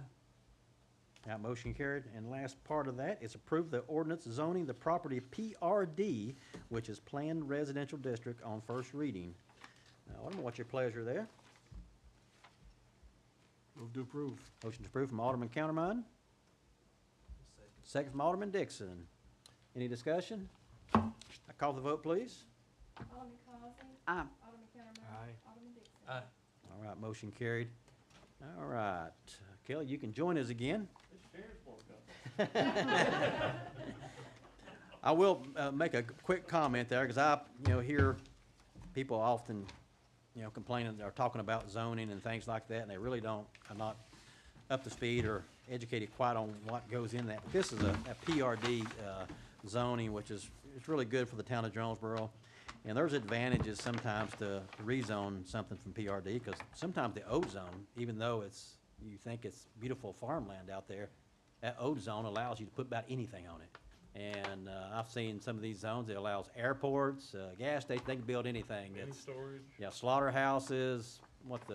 That motion carried. And last part of that is approve the ordinance zoning the property PRD, which is Planned Residential District, on first reading. Now, Alderman, what's your pleasure there? Move to approve. Motion to approve from Alderman Countermine, Second. second from Alderman Dixon. Any discussion? I call the vote, please. Alderman Causey. Aye. Alderman Countermine. Aye. Alderman Dixon. Aye. All right, motion carried. All right, Kelly, you can join us again. This sheriff's won't come. I will make a quick comment there, because I, hear people often, complaining or talking about zoning and things like that, and they really are not up to speed or educated quite on what goes in that. But this is a PRD zoning, which is, it's really good for the town of Jonesborough. And there's advantages sometimes to rezone something from PRD, because sometimes the O zone, even though it's you think it's beautiful farmland out there, that O zone allows you to put about anything on it. And I've seen some of these zones, it allows airports, gas stations, they can build anything. Mini It's, storage. yeah, slaughterhouses,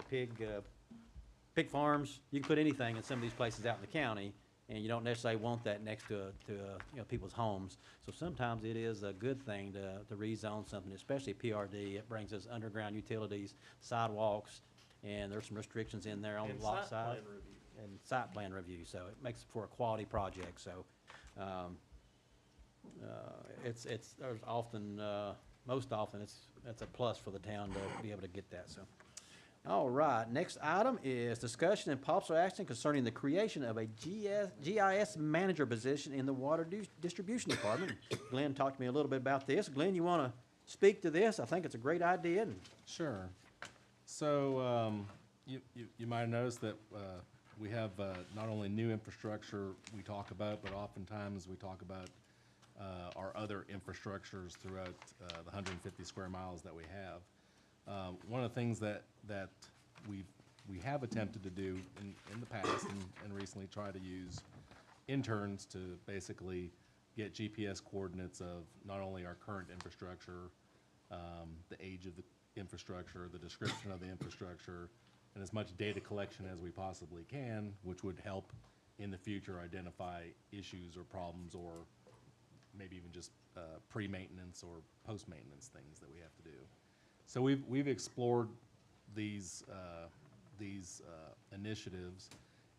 pig farms, you can put anything in some of these places out in the county, and you don't necessarily want that next to people's homes. So sometimes it is a good thing to rezone something, especially PRD. It brings us underground utilities, sidewalks, and there's some restrictions in there on And the lot site side. plan review. And site plan review, so it makes for a quality project, so, there's often, most often, it's a plus for the town to be able to get that, so. All right, next item is discussion and possible action concerning the creation of a GIS manager position in the Water Distribution Department. Glenn talked to me a little bit about this. Glenn, you want to speak to this? I think it's a great idea. Sure. So, you might have noticed that, we have, not only new infrastructure we talk about, but oftentimes we talk about, our other infrastructures throughout, the 150 square miles that we have. One of the things that we have attempted to do in the past and recently try to use interns to basically get GPS coordinates of not only our current infrastructure, the age of the infrastructure, the description of the infrastructure, and as much data collection as we possibly can, which would help in the future identify issues or problems, or maybe even just pre-maintenance or post-maintenance things that we have to do. So we've explored these initiatives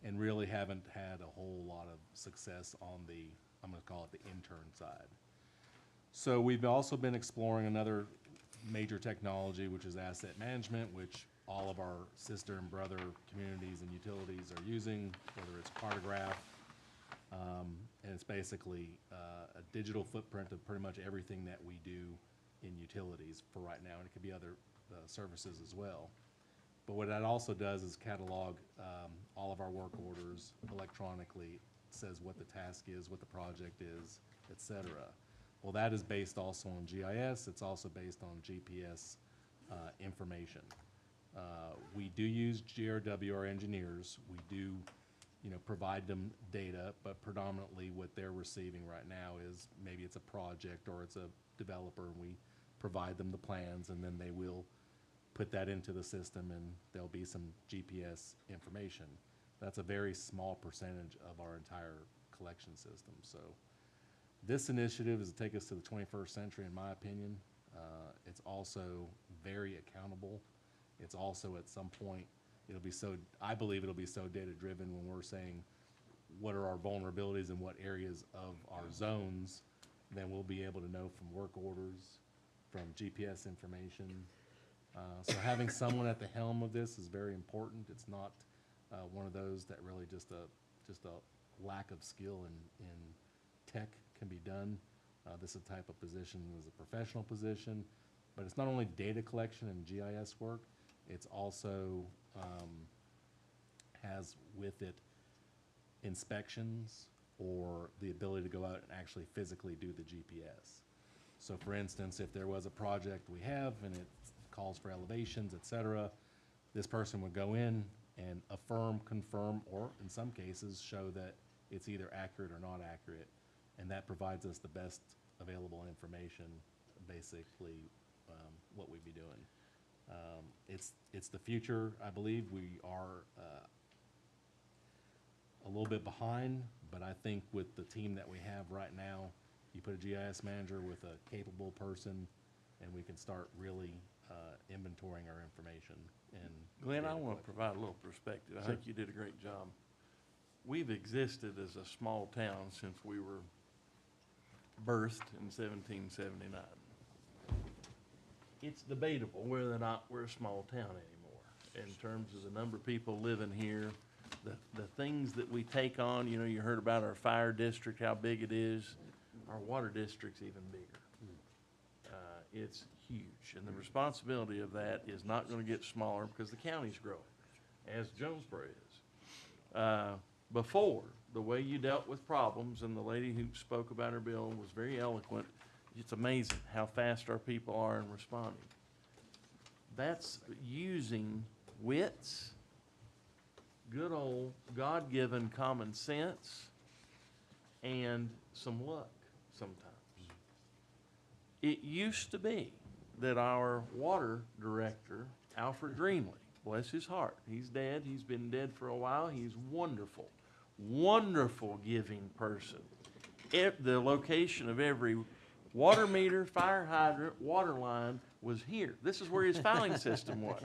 and really haven't had a whole lot of success on the, I'm going to call it the intern side. So we've also been exploring another major technology, which is asset management, which all of our sister and brother communities and utilities are using, whether it's Cartograph, and it's basically a digital footprint of pretty much everything that we do in utilities for right now, and it could be other services as well. But what that also does is catalog all of our work orders electronically. It says what the task is, what the project is, etc. Well, that is based also on GIS. It's also based on GPS information. We do use GRW, our engineers. We do, provide them data, but predominantly what they're receiving right now is maybe it's a project or it's a developer, and we provide them the plans, and then they will put that into the system, and there'll be some GPS information. That's a very small percentage of our entire collection system. So this initiative is to take us to the 21st century, in my opinion. It's also very accountable. It's also at some point, I believe it'll be so data-driven when we're saying what are our vulnerabilities in what areas of our zones, then we'll be able to know from work orders, from GPS information. So having someone at the helm of this is very important. It's not one of those that really just a lack of skill in tech can be done. This is a type of position is a professional position, but it's not only data collection and GIS work, it's also has with it inspections or the ability to go out and actually physically do the GPS. So for instance, if there was a project we have and it calls for elevations, etc., this person would go in and affirm, confirm, or in some cases show that it's either accurate or not accurate, and that provides us the best available information, basically what we'd be doing. It's the future. I believe we are a little bit behind, but I think with the team that we have right now, you put a GIS manager with a capable person, and we can start really inventorying our information. And Glenn, I data want to collection. provide a little perspective. I Sure. think you did a great job. We've existed as a small town since we were birthed in 1779. It's debatable whether or not we're a small town anymore in terms of the number of people living here, the things that we take on. You heard about our fire district, how big it is. Our water district's even bigger. It's huge, and the responsibility of that is not going to get smaller because the county's growing, as Jonesborough is. Before, the way you dealt with problems, and the lady who spoke about her bill was very eloquent. It's amazing how fast our people are in responding. That's using wits, good old God-given common sense and some luck sometimes. It used to be that our water director, Alfred Greenlee, bless his heart, he's dead, he's been dead for a while, he's wonderful, wonderful giving person. The location of every water meter, fire hydrant, water line was here. This is where his filing system was.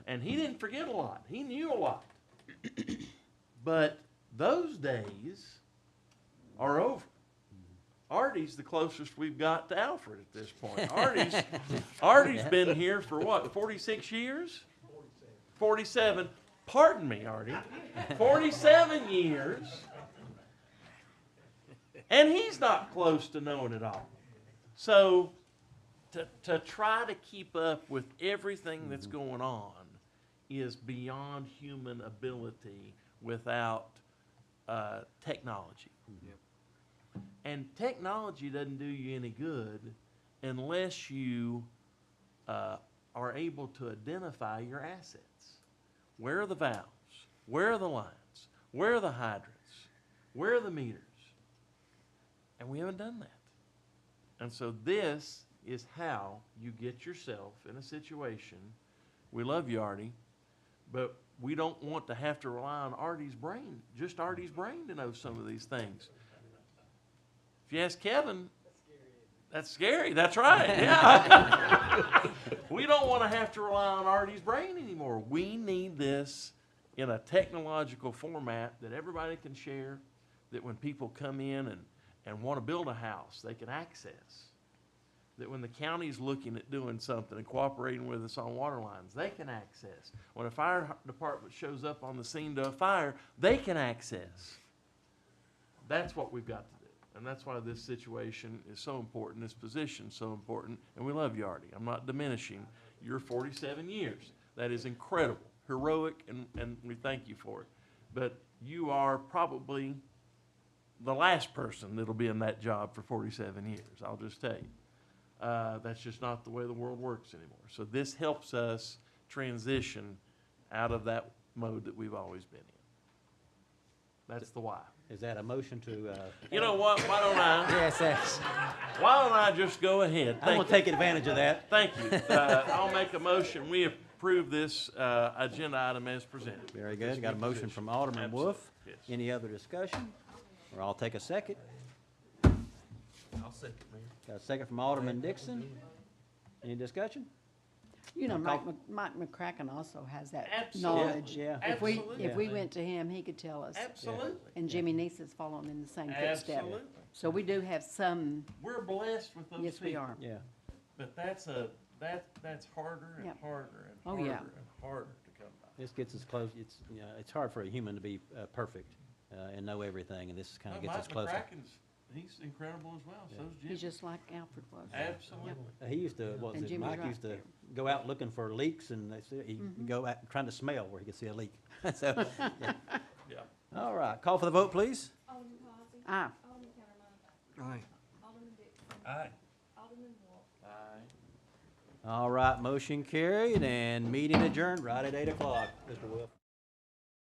And he didn't forget a lot. He knew a lot. But those days are over. Artie's the closest we've got to Alfred at this point. Artie's been here for what, 46 years? 47. Pardon me, Artie. 47 years. And he's not close to knowing it all. So to try to keep up with everything that's going on is beyond human ability without technology. And technology doesn't do you any good unless you are able to identify your assets. Where are the valves? Where are the lines? Where are the hydrants? Where are the meters? And we haven't done that. And so this is how you get yourself in a situation. We love you, Artie, but we don't want to have to rely on Artie's brain, just Artie's brain to know some of these things. If you ask Kevin, that's scary. That's right. Yeah. We don't want to have to rely on Artie's brain anymore. We need this in a technological format that everybody can share, that when people come in and want to build a house, they can access. That when the county's looking at doing something and cooperating with us on water lines, they can access. When a fire department shows up on the scene to a fire, they can access. That's what we've got to do. And that's why this situation is so important, this position is so important. And we love you, Artie. I'm not diminishing your 47 years. That is incredible, heroic, and we thank you for it. But you are probably the last person that'll be in that job for 47 years, I'll just tell you. That's just not the way the world works anymore. So this helps us transition out of that mode that we've always been in. That's the why. Is that a motion to? You know what? Why don't I? Yes. Why don't I just go ahead? I'm gonna take advantage of that. Thank you. I'll make a motion. We approve this agenda item as presented. Very good. Got a motion from Alderman Absolutely. Wolf. Yes. Any other discussion? Or I'll take a second. I'll second, Mayor. Got a second from Alderman Dixon. Any discussion? You know, Call- Mike McCracken also has that Absolutely. knowledge. Yeah. If we Absolutely. went to him, he could tell us. Absolutely. And Jimmy Neese is following in the same footstep. Absolutely. So we do have some, We're blessed with those yes, we people. are. Yeah. But that's harder and Yep. harder and Oh, harder yeah. and harder to come by. This gets us close. It's hard for a human to be perfect and know everything, and this kind of gets us Mike closer. McCracken's, he's incredible as well. So's Jimmy. he's just like Alfred was. Absolutely. He used to, what was And it, Jimmy's Mike right used to there. go out looking for leaks, and he'd go out trying to smell where he could see a leak. So, yeah. Yeah. All right, call for the vote, please. Alderman Causey. Ah, Alderman Countermine. Aye. Alderman Dixon. Aye. Alderman Wolf. Aye. All right, motion carried and meeting adjourned right at 8 o'clock, Mr. Wolf.